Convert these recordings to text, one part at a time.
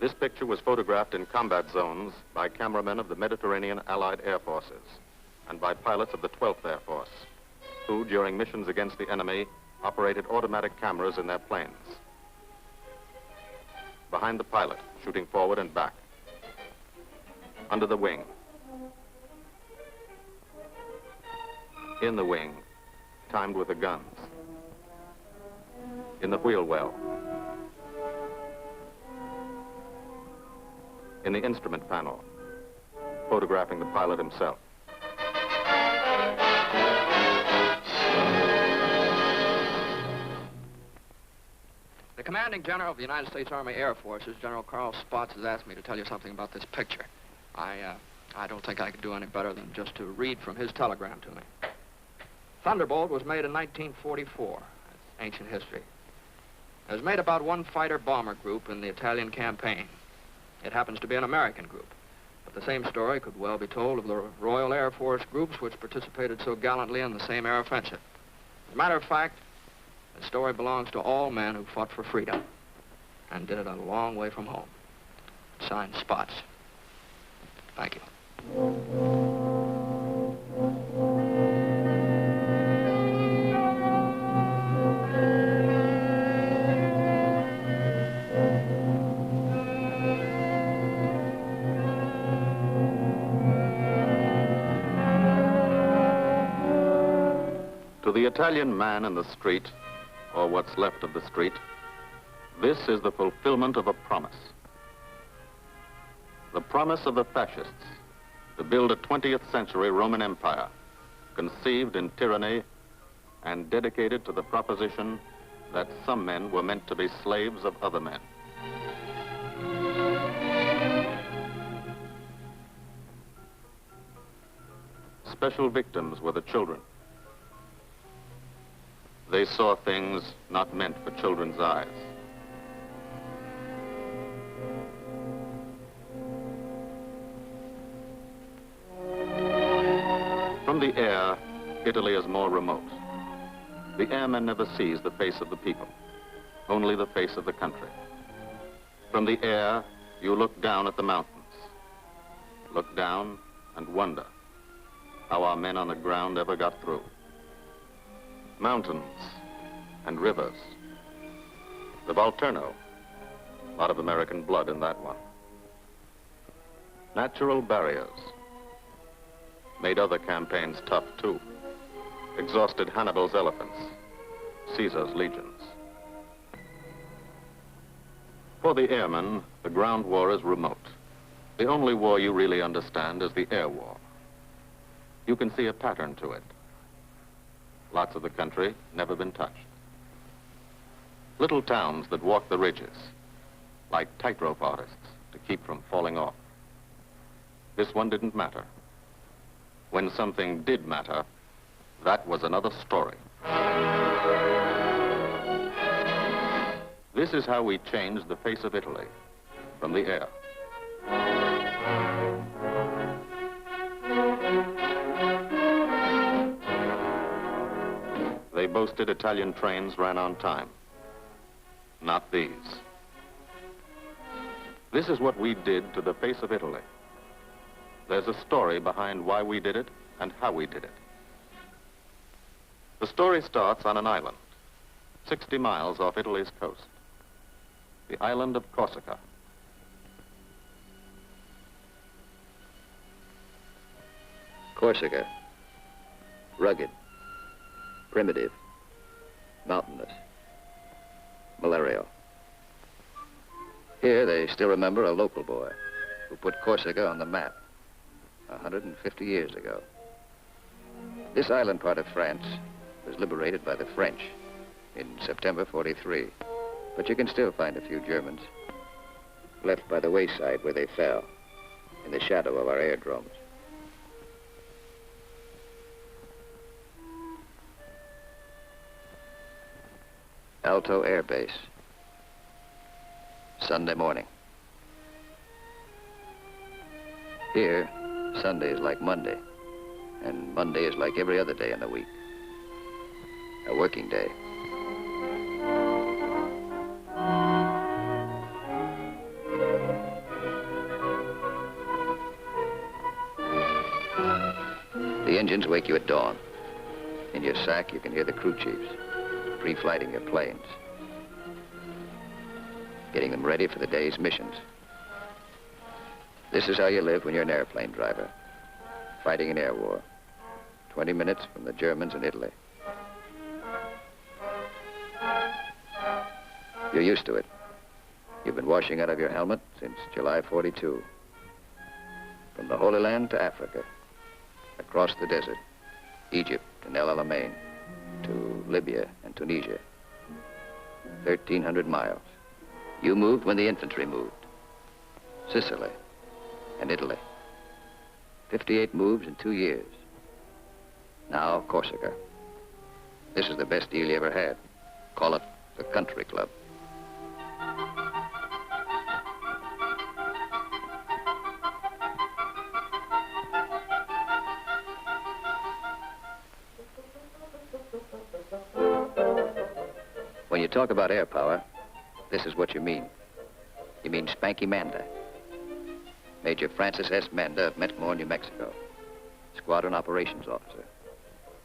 This picture was photographed in combat zones by cameramen of the Mediterranean Allied Air Forces and by pilots of the 12th Air Force, who, during missions against the enemy, operated automatic cameras in their planes. Behind the pilot, shooting forward and back. Under the wing. In the wing, timed with the guns. In the wheel well. In the instrument panel, photographing the pilot himself. The commanding general of the United States Army Air Forces, General Carl Spaatz, has asked me to tell you something about this picture. I don't think I could do any better than just to read from his telegram to me. Thunderbolt was made in 1944. That's ancient history. It was made about one fighter-bomber group in the Italian campaign. It happens to be an American group. But the same story could well be told of the Royal Air Force groups which participated so gallantly in the same air offensive. As a matter of fact, the story belongs to all men who fought for freedom and did it a long way from home. Signed, Spaatz. Thank you. To the Italian man in the street, or what's left of the street, this is the fulfillment of a promise. The promise of the fascists to build a 20th century Roman Empire, conceived in tyranny and dedicated to the proposition that some men were meant to be slaves of other men. Special victims were the children. They saw things not meant for children's eyes. From the air, Italy is more remote. The airman never sees the face of the people, only the face of the country. From the air, you look down at the mountains. Look down and wonder how our men on the ground ever got through. Mountains and rivers. The Volturno, a lot of American blood in that one. Natural barriers made other campaigns tough too. Exhausted Hannibal's elephants, Caesar's legions. For the airmen, the ground war is remote. The only war you really understand is the air war. You can see a pattern to it. Lots of the country never been touched. Little towns that walk the ridges, like tightrope artists to keep from falling off. This one didn't matter. When something did matter, that was another story. This is how we changed the face of Italy, from the air. They boasted Italian trains ran on time. Not these. This is what we did to the face of Italy. There's a story behind why we did it and how we did it. The story starts on an island, 60 miles off Italy's coast. The island of Corsica. Corsica. Rugged. Primitive. Mountainous. Malarial. Here they still remember a local boy who put Corsica on the map 150 years ago. This island part of France was liberated by the French in September 43. But you can still find a few Germans left by the wayside where they fell, in the shadow of our airdromes. Alto Air Base. Sunday morning. Here, Sunday is like Monday, and Monday is like every other day in the week. A working day. The engines wake you at dawn. In your sack, you can hear the crew chiefs pre-flighting your planes, getting them ready for the day's missions. This is how you live when you're an airplane driver, fighting an air war, 20 minutes from the Germans in Italy. You're used to it. You've been washing out of your helmet since July 42. From the Holy Land to Africa, across the desert, Egypt and El Alamein, to Libya and Tunisia. 1,300 miles. You moved when the infantry moved. Sicily and Italy. 58 moves in 2 years. Now, Corsica. This is the best deal you ever had. Call it the country club. When you talk about air power, this is what you mean. You mean Spanky Manda. Major Francis S. Manda of Metmore, New Mexico. Squadron operations officer.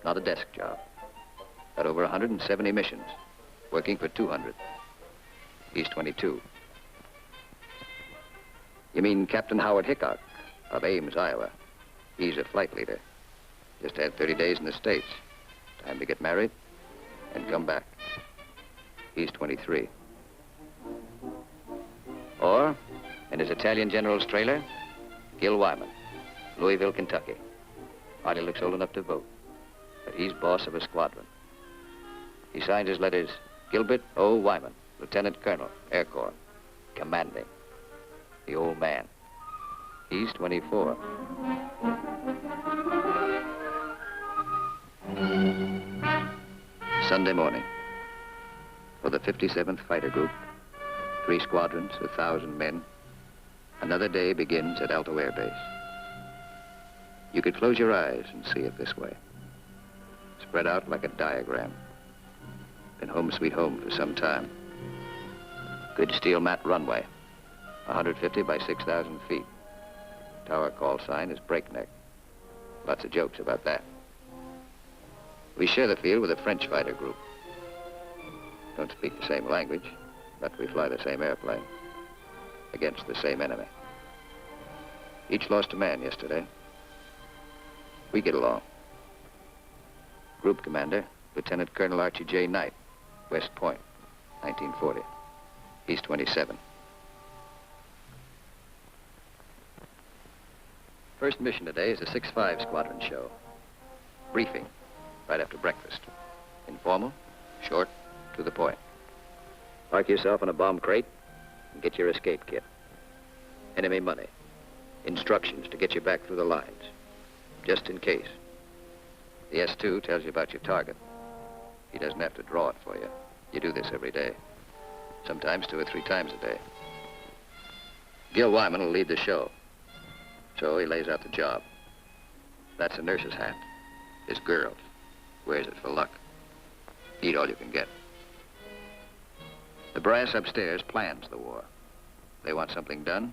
Not a desk job. Got over 170 missions, working for 200. He's 22. You mean Captain Howard Hickok of Ames, Iowa. He's a flight leader. Just had 30 days in the States. Time to get married and come back. He's 23. Or, in his Italian general's trailer, Gil Wyman, Louisville, Kentucky. Hardly looks old enough to vote, but he's boss of a squadron. He signs his letters, Gilbert O. Wyman, Lieutenant Colonel, Air Corps, commanding. The old man. He's 24. Sunday morning. For the 57th Fighter Group, 3 squadrons, 1,000 men. Another day begins at Alto Air Base. You could close your eyes and see it this way. Spread out like a diagram. Been home sweet home for some time. Good steel mat runway, 150 by 6,000 feet. Tower call sign is Breakneck. Lots of jokes about that. We share the field with a French fighter group. Don't speak the same language, but we fly the same airplane against the same enemy. Each lost a man yesterday. We get along. Group commander, Lieutenant Colonel Archie J. Knight, West Point, 1940. He's 27. First mission today is a 6-5 squadron show. Briefing, right after breakfast. Informal, short, to the point. Park yourself in a bomb crate and get your escape kit. Enemy money. Instructions to get you back through the lines, just in case. The S2 tells you about your target. He doesn't have to draw it for you. You do this every day, sometimes 2 or 3 times a day. Gil Wyman will lead the show, so he lays out the job. That's a nurse's hat. His girl wears it for luck. Eat all you can get. The brass upstairs plans the war. They want something done,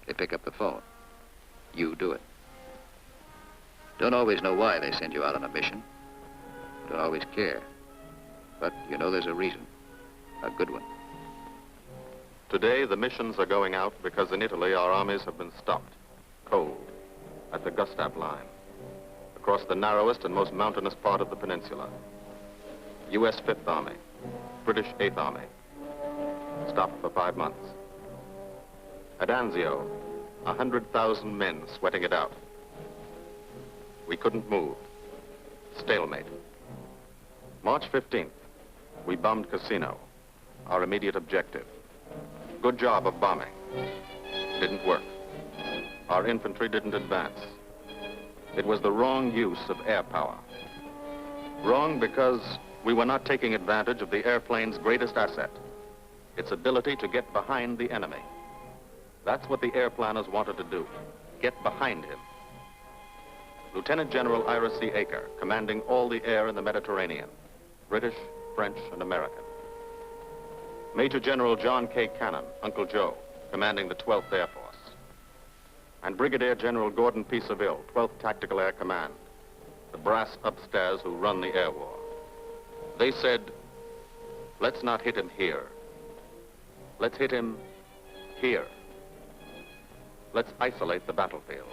they pick up the phone. You do it. Don't always know why they send you out on a mission. Don't always care. But you know there's a reason. A good one. Today, the missions are going out because in Italy, our armies have been stopped, cold, at the Gustav line, across the narrowest and most mountainous part of the peninsula. U.S. 5th Army, British 8th Army, stopped for 5 months. At Anzio, 100,000 men sweating it out. We couldn't move. Stalemate. March 15th, we bombed Cassino, our immediate objective. Good job of bombing. Didn't work. Our infantry didn't advance. It was the wrong use of air power. Wrong because we were not taking advantage of the airplane's greatest asset, its ability to get behind the enemy. That's what the air planners wanted to do, get behind him. Lieutenant General Ira C. Aker, commanding all the air in the Mediterranean, British, French, and American. Major General John K. Cannon, Uncle Joe, commanding the 12th Air Force. And Brigadier General Gordon P. Seville, 12th Tactical Air Command, the brass upstairs who run the air war. They said, let's not hit him here. Let's hit him here. Let's isolate the battlefield.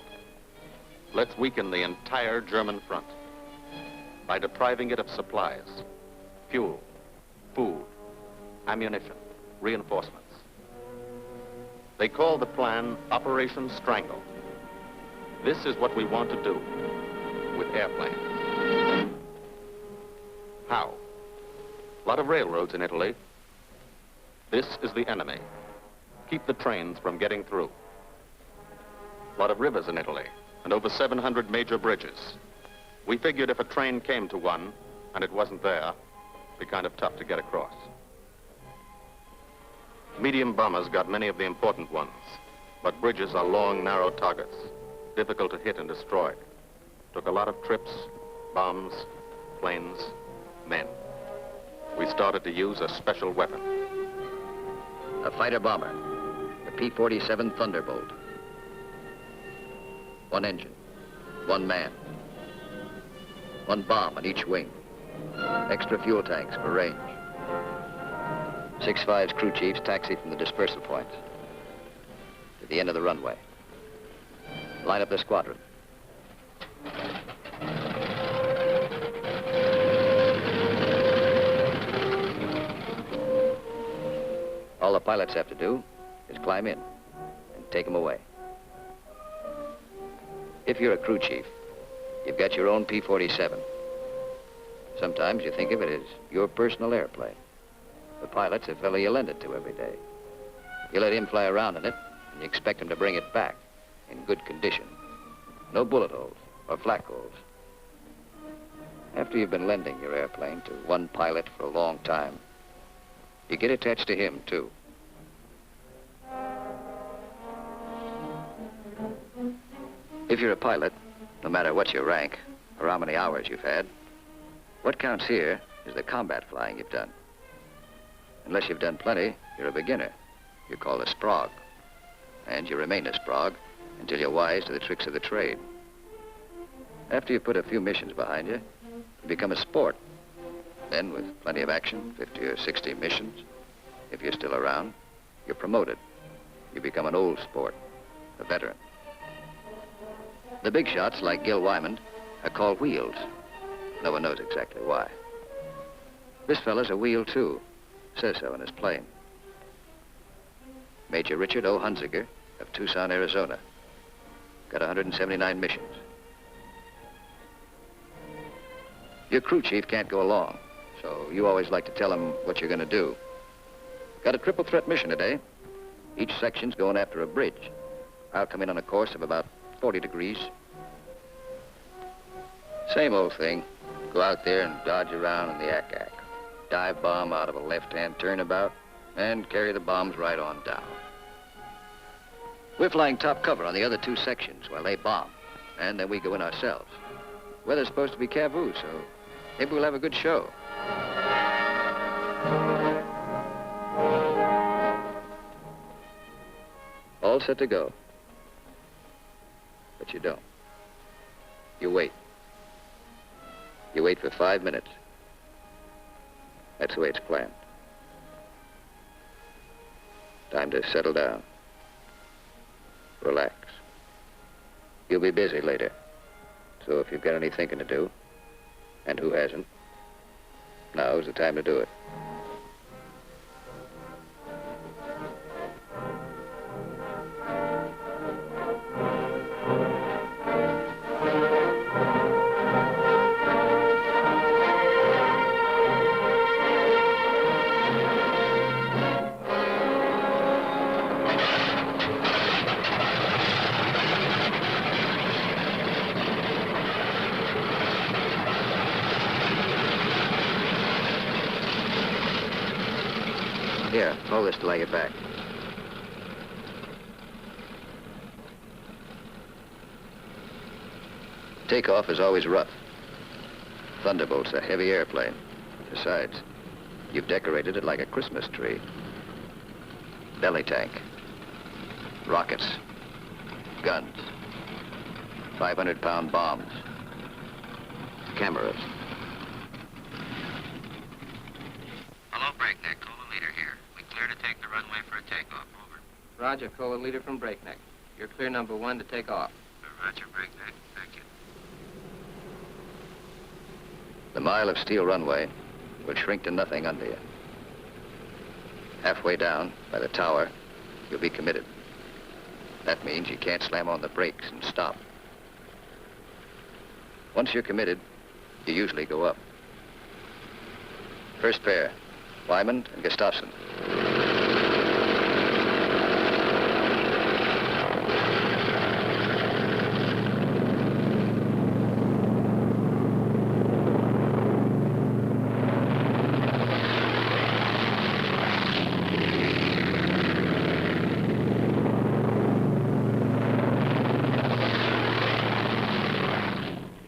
Let's weaken the entire German front by depriving it of supplies, fuel, food, ammunition, reinforcements. They call the plan Operation Strangle. This is what we want to do with airplanes. How? A lot of railroads in Italy. This is the enemy. Keep the trains from getting through. A lot of rivers in Italy, and over 700 major bridges. We figured if a train came to one, and it wasn't there, it'd be kind of tough to get across. Medium bombers got many of the important ones, but bridges are long, narrow targets, difficult to hit and destroy. Took a lot of trips, bombs, planes, men. We started to use a special weapon. A fighter bomber, the P-47 Thunderbolt. One engine, one man, one bomb on each wing, extra fuel tanks for range. 6-5's crew chiefs taxi from the dispersal point to the end of the runway. Line up the squadron. All the pilots have to do is climb in and take them away. If you're a crew chief, you've got your own P-47. Sometimes you think of it as your personal airplane. The pilot's a fellow you lend it to every day. You let him fly around in it, and you expect him to bring it back in good condition. No bullet holes or flak holes. After you've been lending your airplane to one pilot for a long time, you get attached to him, too. If you're a pilot, no matter what your rank or how many hours you've had, what counts here is the combat flying you've done. Unless you've done plenty, you're a beginner. You're called a sprog. And you remain a sprog until you're wise to the tricks of the trade. After you've put a few missions behind you, you become a sport. Then, with plenty of action, 50 or 60 missions, if you're still around, you're promoted. You become an old sport, a veteran. The big shots, like Gil Wyman, are called wheels. No one knows exactly why. This fella's a wheel, too. Says so in his plane. Major Richard O. Hunziker of Tucson, Arizona. Got 179 missions. Your crew chief can't go along, so you always like to tell him what you're going to do. Got a triple threat mission today. Each section's going after a bridge. I'll come in on a course of about 40 degrees. Same old thing. Go out there and dodge around in the ack-ack. Dive bomb out of a left-hand turnabout and carry the bombs right on down. We're flying top cover on the other two sections while they bomb, and then we go in ourselves. Weather's supposed to be cavoo, so maybe we'll have a good show. All set to go. But you don't. You wait. You wait for 5 minutes. That's the way it's planned. Time to settle down. Relax. You'll be busy later. So if you've got any thinking to do, and who hasn't, now's the time to do it. Here, hold this till I get back. Takeoff is always rough. Thunderbolt's a heavy airplane. Besides, you've decorated it like a Christmas tree. Belly tank, rockets, guns, 500-pound bombs. cameras. Hello, Breakneck. Cola Leader here. We clear to take the runway for a takeoff. Over. Roger, Cola Leader from Breakneck. You're clear number 1 to take off. Roger, Breakneck. Thank you. The mile of steel runway will shrink to nothing under you. Halfway down, by the tower, you'll be committed. That means you can't slam on the brakes and stop. Once you're committed, you usually go up. First pair, Wyman and Gustafson.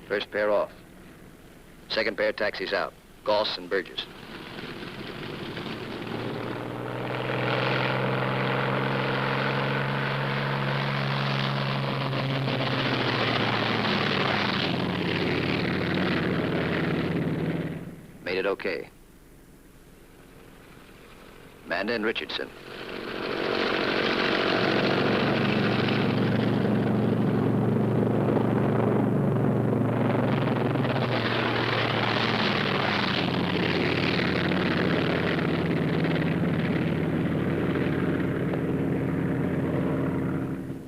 First pair off. Second pair taxis out. Goss and Burgess. Made it okay. Manda and Richardson.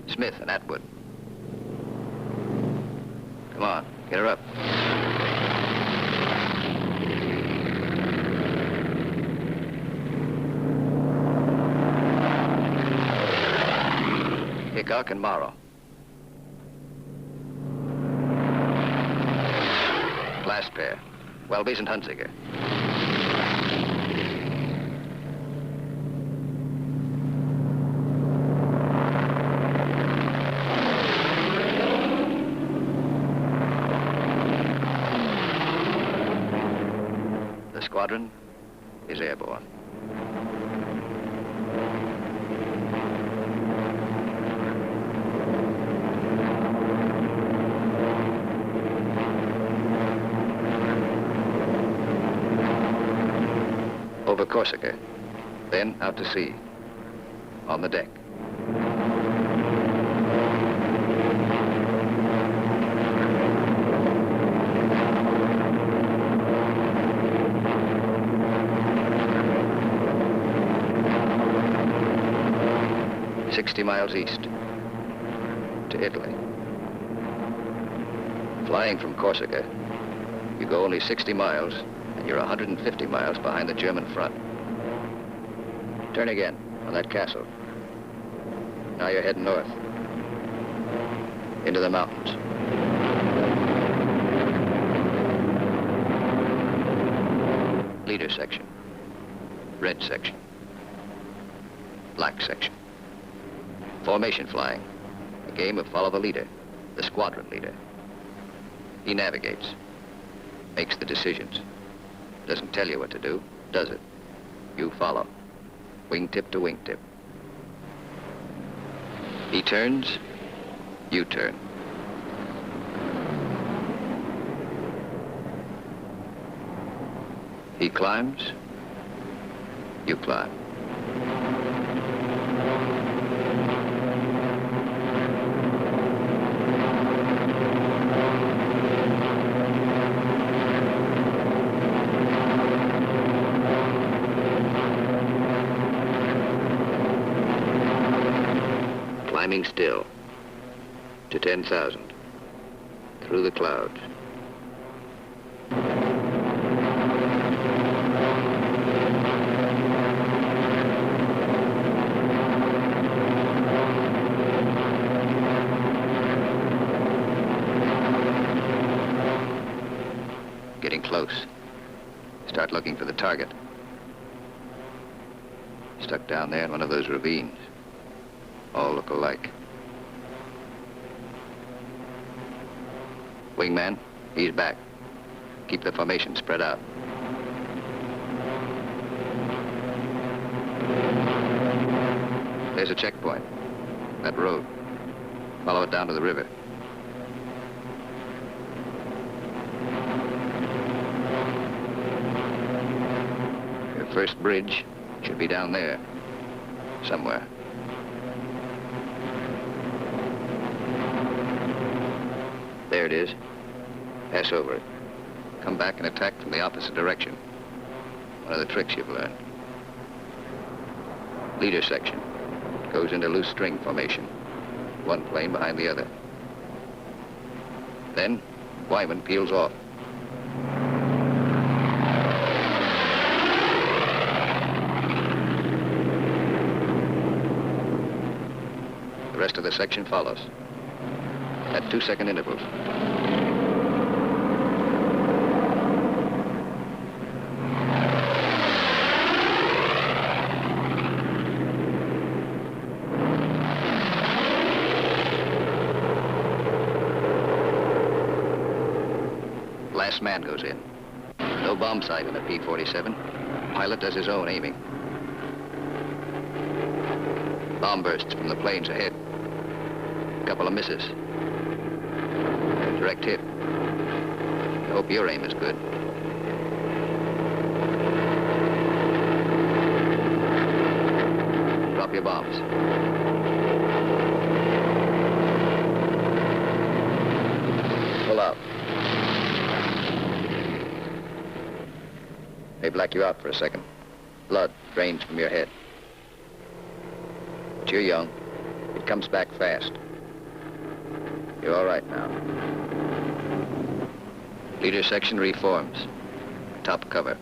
Smith and Atwood. Come on, get her up. Hickok and Morrow. Last pair, Welby's and Hunziker. The squadron is airborne. Over Corsica, then out to sea, on the deck. "60 miles east to Italy. Flying from Corsica, you go only 60 miles, and you're 150 miles behind the German front. Turn again on that castle. Now you're heading north, into the mountains. Leader section, red section, black section. Formation flying, a game of follow the leader, the squadron leader. He navigates, makes the decisions. Doesn't tell you what to do, does it? You follow, wingtip to wingtip. He turns, you turn. He climbs, you climb. Climbing still to 10,000 through the clouds. Getting close. Start looking for the target. Stuck down there in one of those ravines. All look alike. Wingman, he's back. Keep the formation spread out. There's a checkpoint. That road. Follow it down to the river. first bridge should be down there, somewhere. There it is. Pass over it. Come back and attack from the opposite direction. One of the tricks you've learned. Leader section. Goes into loose string formation. One plane behind the other. Then, Wyman peels off. The rest of the section follows. At 2-second intervals. Last man goes in. No bomb sight in the P-47. Pilot does his own aiming. Bomb bursts from the planes ahead. Couple of misses. Direct hit. I hope your aim is good. Drop your bombs. Pull out. They black you out for a second. Blood drains from your head. But you're young. It comes back fast. You're all right now. Leader section reforms. Top cover.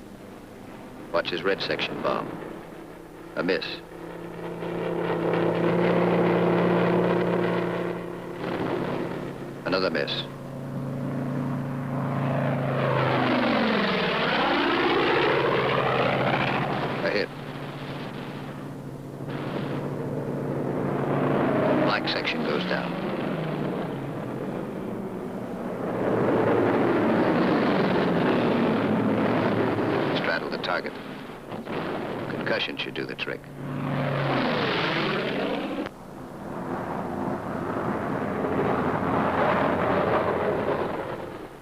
Watch his red section bomb. A miss. Another miss. A hit. Black section goes down. Straddle the target. Concussion should do the trick.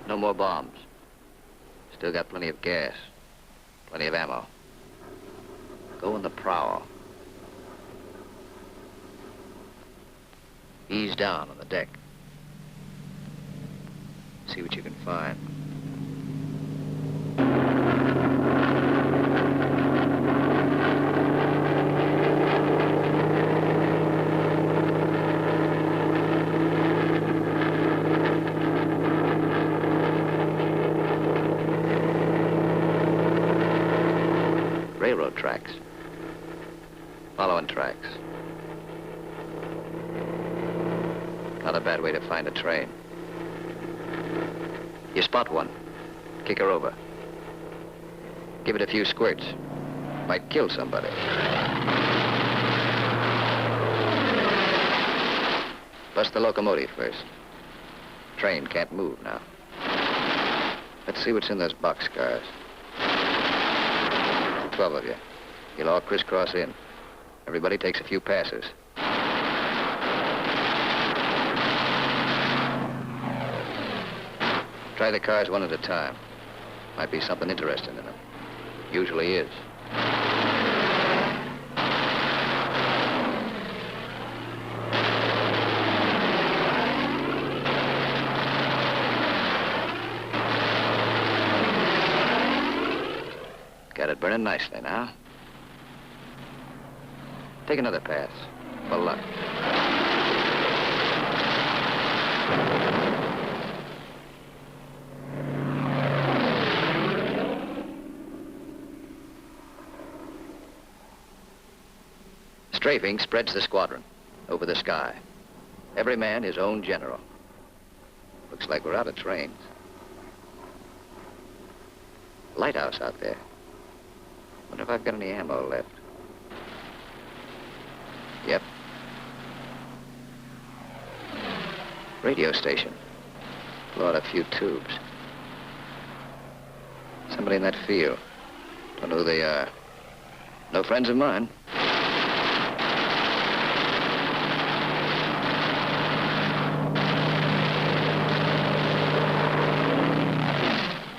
No more bombs. Still got plenty of gas. Plenty of ammo. Go on the prowl. Ease down on the deck. See what you can find. Railroad tracks. Following tracks. Not a bad way to find a train. You spot one. Kick her over. Give it a few squirts. Might kill somebody. Bust the locomotive first. Train can't move now. Let's see what's in those boxcars. 12 of you. You'll all crisscross in. Everybody takes a few passes. Try the cars one at a time. Might be something interesting in them. Usually is. Got it burning nicely now. Take another pass. For luck. Strafing spreads the squadron over the sky. Every man his own general. Looks like we're out of trains. Lighthouse out there. Wonder if I've got any ammo left. Yep. Radio station. Blow out a few tubes. Somebody in that field. Don't know who they are. No friends of mine.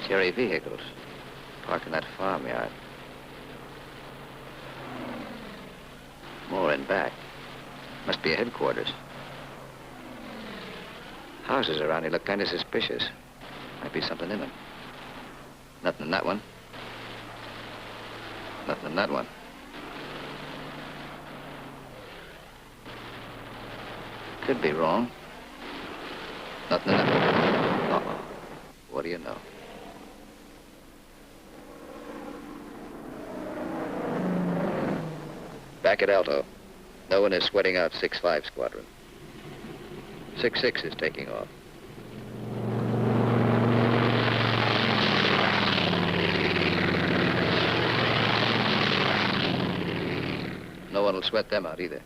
Cherry vehicles. Parked in that farmyard. and back. Must be a headquarters. Houses around here look kind of suspicious. Might be something in them. Nothing in that one. Nothing in that one. Could be wrong. Nothing in that one. Uh-oh. What do you know? Back at Alto. No one is sweating out 6-5 Squadron. 6-6 is taking off. No one will sweat them out either.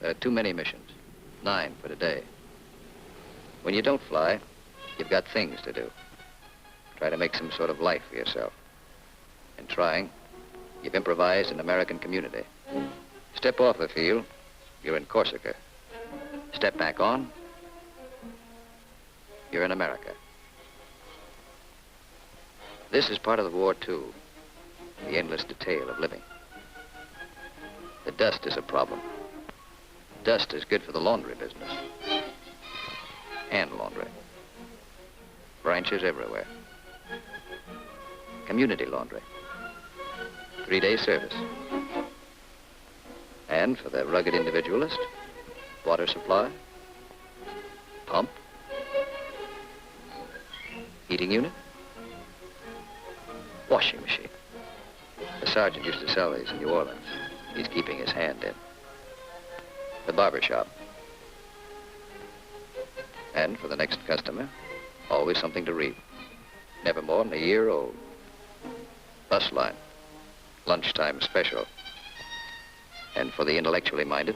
There are too many missions. 9 for today. When you don't fly, you've got things to do. Try to make some sort of life for yourself. In trying, you've improvised an American community. Step off the field, you're in Corsica. Step back on, you're in America. This is part of the war, too. The endless detail of living. The dust is a problem. Dust is good for the laundry business. Hand laundry. Branches everywhere. Community laundry. 3-day service. And for the rugged individualist, water supply, pump, heating unit, washing machine. The sergeant used to sell these in New Orleans. He's keeping his hand in. The barber shop. And for the next customer, always something to read. Never more than a year old. Bus line. Lunchtime special. And for the intellectually minded,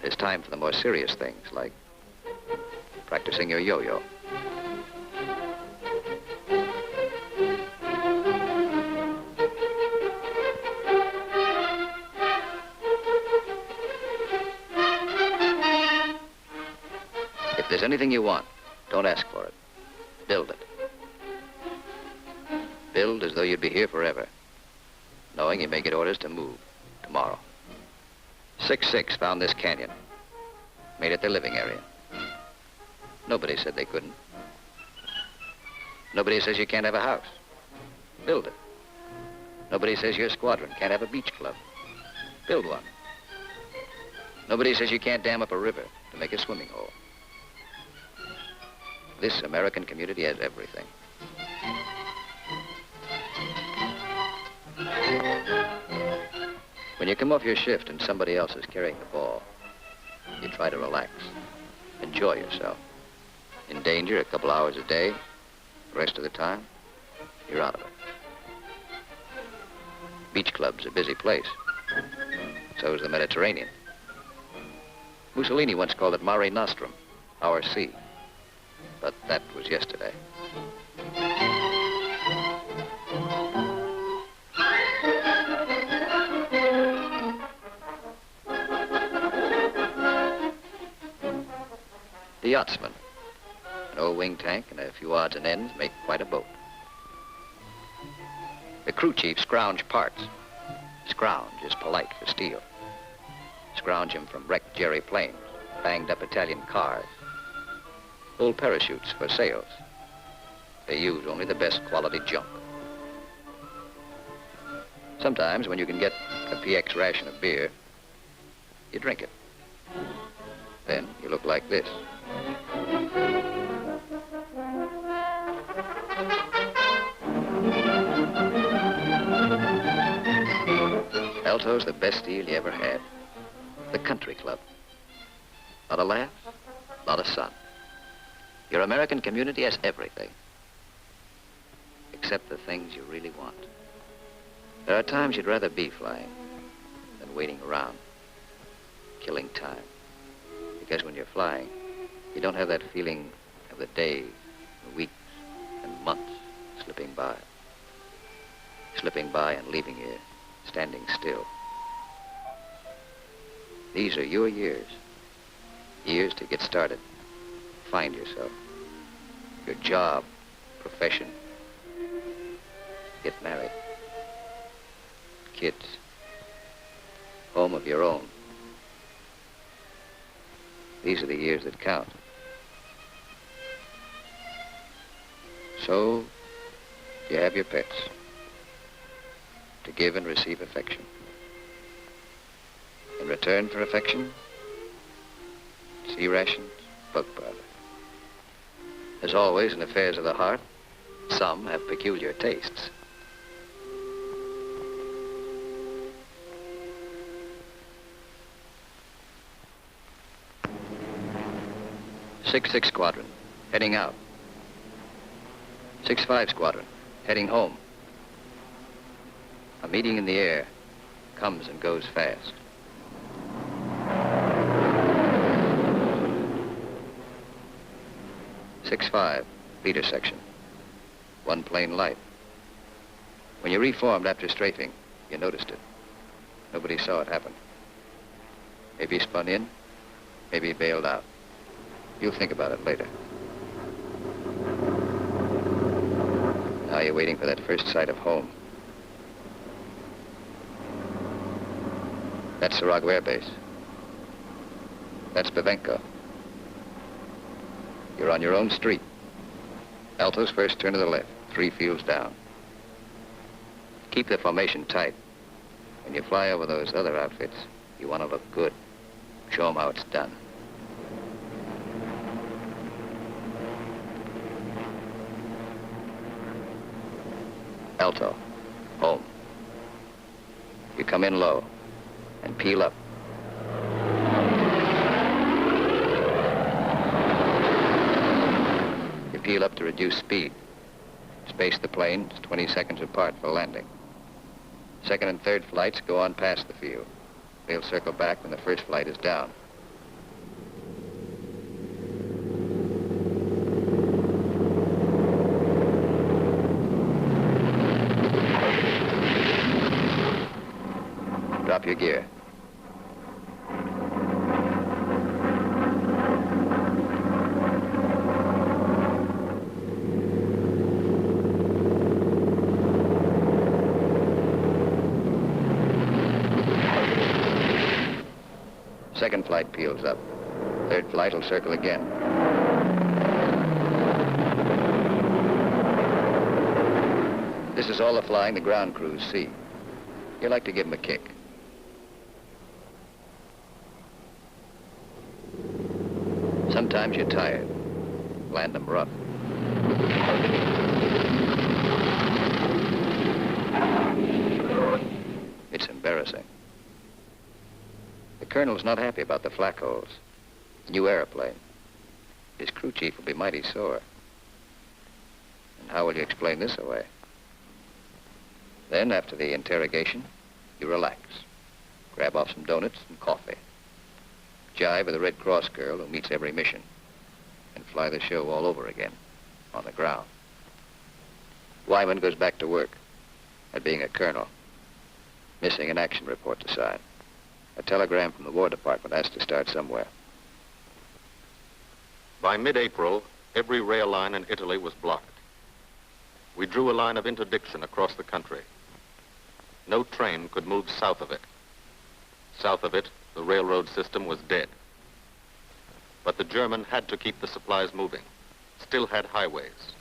there's time for the more serious things, like practicing your yo-yo. If there's anything you want, don't ask for it. Build it. Build as though you'd be here forever, knowing you may get orders to move tomorrow. 6-6 found this canyon, made it their living area. Nobody said they couldn't. Nobody says you can't have a house. Build it. Nobody says your squadron can't have a beach club. Build one. Nobody says you can't dam up a river to make a swimming hole. This American community has everything. When you come off your shift and somebody else is carrying the ball, you try to relax, enjoy yourself. In danger a couple hours a day, the rest of the time, you're out of it. Beach club's a busy place. So is the Mediterranean. Mussolini once called it Mare Nostrum, our sea. But that was yesterday. The yachtsman. An old wing tank and a few odds and ends make quite a boat. The crew chief scrounge parts. Scrounge is polite for steel. Scrounge him from wrecked Jerry planes, banged up Italian cars. Old parachutes for sails. They use only the best quality junk. Sometimes when you can get a PX ration of beer, you drink it. Then you look like this. Alto's the best deal you ever had. The country club. Lot of laughs, lot of sun. Your American community has everything. Except the things you really want. There are times you'd rather be flying than waiting around, killing time. Because when you're flying, you don't have that feeling of the days, the weeks, and months slipping by. Slipping by and leaving you standing still. These are your years. Years to get started, find yourself, your job, profession, get married, kids, home of your own, These are the years that count. So, you have your pets. To give and receive affection. In return for affection, sea rations, bug powder. As always in affairs of the heart, some have peculiar tastes. Six Squadron, heading out. 6-5 Squadron, heading home. A meeting in the air comes and goes fast. Six-5, leader section. One plane light. When you reformed after strafing, you noticed it. Nobody saw it happen. Maybe spun in, maybe bailed out. You'll think about it later. Now you're waiting for that first sight of home. That's Sarago Air Base. That's Bavenko. You're on your own street. Alto's first turn to the left, 3 fields down. Keep the formation tight. When you fly over those other outfits, you want to look good. Show them how it's done. Alto, home. You come in low and peel up. You peel up to reduce speed. Space the planes 20 seconds apart for landing. Second and third flights go on past the field. They'll circle back when the first flight is down. Drop your gear. Second flight peels up. Third flight will circle again. This is all the flying the ground crews see. You like to give them a kick. Sometimes you're tired. Land them rough. It's embarrassing. The colonel's not happy about the flak holes. New airplane. His crew chief will be mighty sore. And how will you explain this away? Then, after the interrogation, you relax. Grab off some donuts and coffee. Jive with a Red Cross girl who meets every mission. And fly the show all over again, on the ground. Wyman goes back to work at being a colonel. Missing an action report to sign. A telegram from the War Department has to start somewhere. By mid-April, every rail line in Italy was blocked. We drew a line of interdiction across the country. No train could move south of it. South of it, the railroad system was dead. But the German had to keep the supplies moving, still had highways.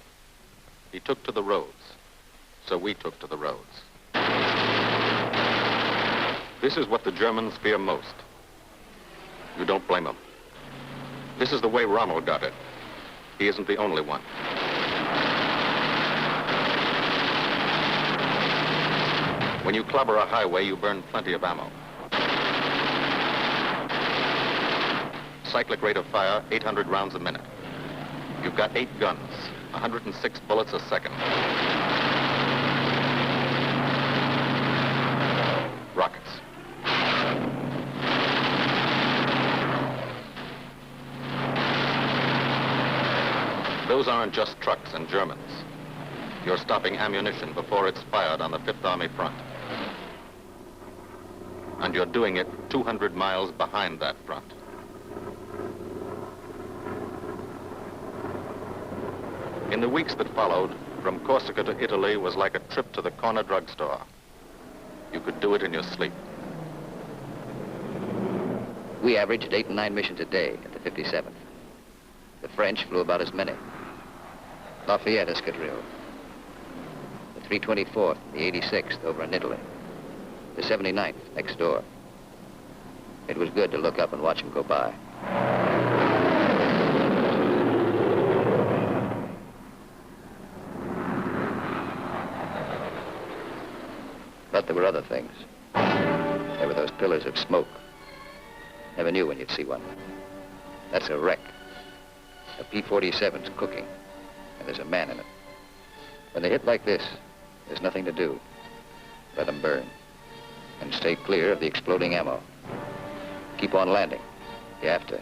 He took to the roads, so we took to the roads. This is what the Germans fear most. You don't blame them. This is the way Rommel got it. He isn't the only one. When you clobber a highway, you burn plenty of ammo. Cyclic rate of fire, 800 rounds a minute. You've got 8 guns, 106 bullets a second. Rockets. Those aren't just trucks and Germans. You're stopping ammunition before it's fired on the 5th Army front. And you're doing it 200 miles behind that front. In the weeks that followed, from Corsica to Italy was like a trip to the corner drugstore. You could do it in your sleep. We averaged 8 and 9 missions a day at the 57th. The French flew about as many. Lafayette Escadrille, the 324th, the 86th over in Italy, the 79th next door. It was good to look up and watch them go by. But there were other things. There were those pillars of smoke. Never knew when you'd see one. That's a wreck. A P-47's cooking, and there's a man in it. When they hit like this, there's nothing to do. Let them burn. And stay clear of the exploding ammo. Keep on landing. You have to.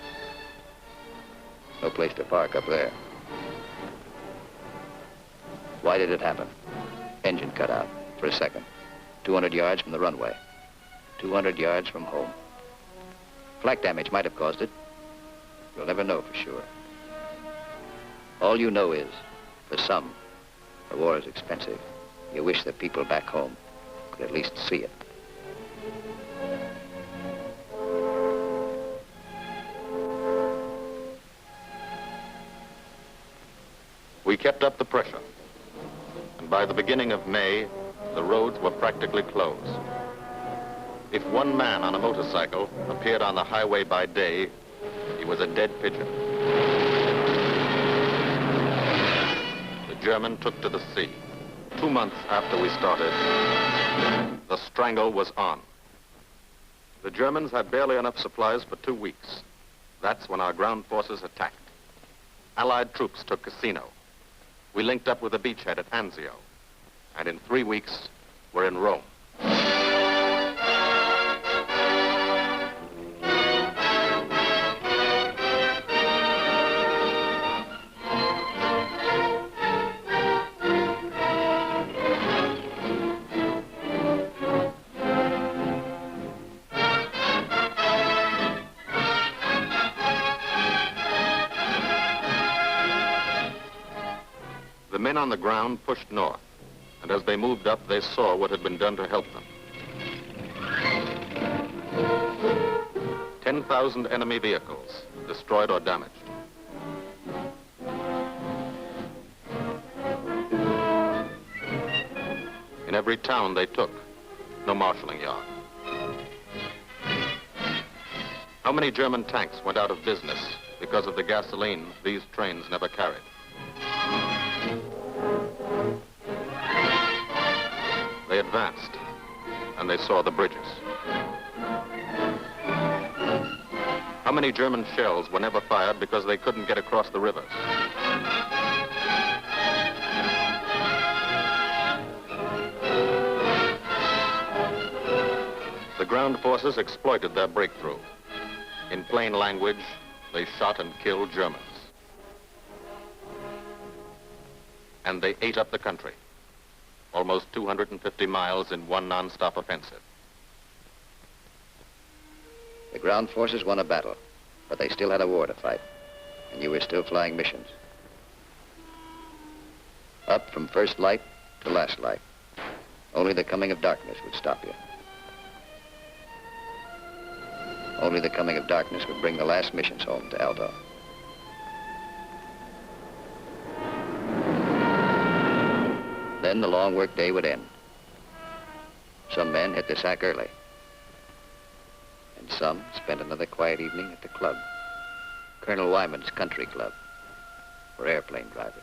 No place to park up there. Why did it happen? Engine cut out for a second. 200 yards from the runway. 200 yards from home. Flak damage might have caused it. You'll never know for sure. All you know is, for some, the war is expensive. You wish the people back home could at least see it. We kept up the pressure. And by the beginning of May, the roads were practically closed. If one man on a motorcycle appeared on the highway by day, he was a dead pigeon. The German took to the sea. 2 months after we started, the strangle was on. The Germans had barely enough supplies for 2 weeks. That's when our ground forces attacked. Allied troops took Cassino. We linked up with a beachhead at Anzio. And in 3 weeks, we're in Rome. The men on the ground pushed north, and as they moved up, they saw what had been done to help them. 10,000 enemy vehicles, destroyed or damaged. In every town they took, no marshalling yard. How many German tanks went out of business because of the gasoline these trains never carried? They advanced, and they saw the bridges. How many German shells were never fired because they couldn't get across the rivers? The ground forces exploited their breakthrough. In plain language, they shot and killed Germans. And they ate up the country. Almost 250 miles in one non-stop offensive. The ground forces won a battle, but they still had a war to fight, and you were still flying missions. Up from first light to last light. Only the coming of darkness would stop you. Only the coming of darkness would bring the last missions home to Alto. Then the long work day would end. Some men hit the sack early. And some spent another quiet evening at the club. Colonel Wyman's Country Club for airplane drivers.